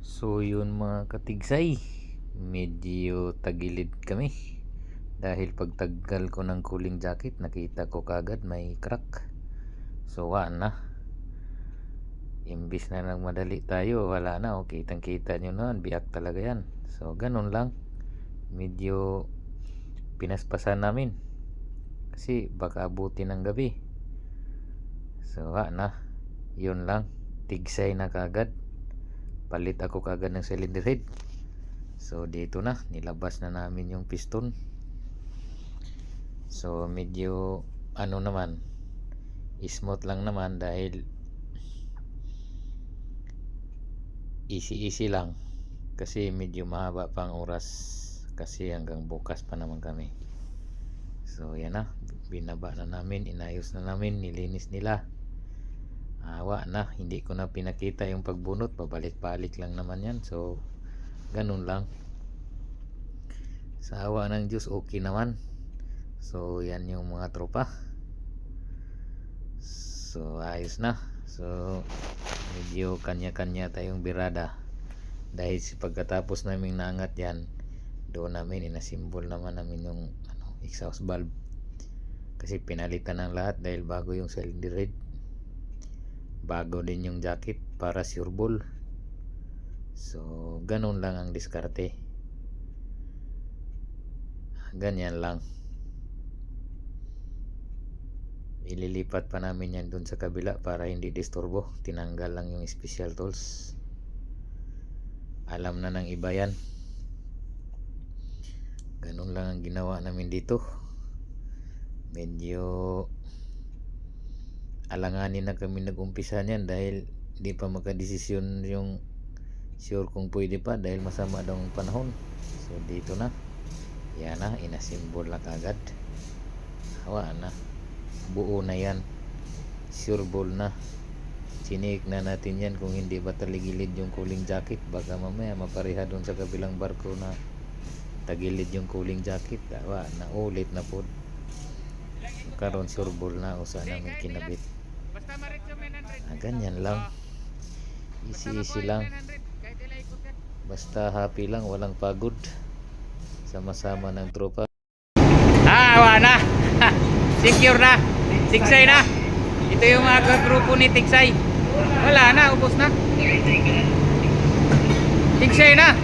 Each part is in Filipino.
So yun mga katigsay, medyo tagilid kami dahil pagtanggal ko ng cooling jacket nakita ko kagad may crack. So na, imbis na nagmadali tayo, wala na, kitang kita nyo na, biyak talaga yan. So ganun lang, medyo pinaspasan namin kasi baka abutin ng gabi. So na, yun lang, tigsay na kagad, palit ako kagad ng cylinder head. So dito na, nilabas na namin yung piston. So medyo naman, smooth lang naman dahil easy lang kasi medyo mahaba pang oras kasi hanggang bukas pa naman kami. So yan na, binaba na namin, inayos na namin, nilinis nila. Na, hindi ko na pinakita yung pagbunot, pabalik-balik lang naman yan. So ganun lang, sa awa ng Diyos okay naman. So yan yung mga tropa, so ayos na. So medyo kanya-kanya tayong birada dahil pagkatapos namin naangat yan, doon namin inasimbol naman namin yung exhaust valve kasi pinalitan ng lahat dahil bago yung cylinder head, bago din yung jacket para sure ball. So ganun lang ang diskarte, ganyan lang. Ililipat pa namin yan dun sa kabila para hindi disturbo, tinanggal lang yung special tools, alam na ng iba yan. Ganun lang ang ginawa namin dito. Medyo alanganin na kami nag-umpisa niyan dahil di pa magka-desisyon yung sure kung pwede pa dahil masama daw ang panahon. So dito na, yan na, inasimbol na kagad. Na, buo na yan, sure ball na. Chinik na natin yan kung hindi ba taligilid yung cooling jacket, baka mamaya mapareha doon sa kabilang barko na tagilid yung cooling jacket. Na ulit na po karon, sure ball na usa namin kinabit. Ganyan lang, easy lang, basta happy lang, walang pagod, sama-sama ng tropa. Na secure na, Tigsay na. Ito yung mga grupo ni Tigsay. Wala na, ubos na. Tigsay na,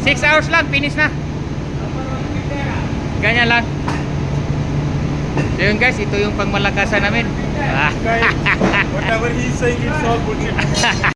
6 hours lang, finish na. Ganyan lang. So yun guys, ito yung pangmalakasan namin. Whatever he's saying, it's all bullshit.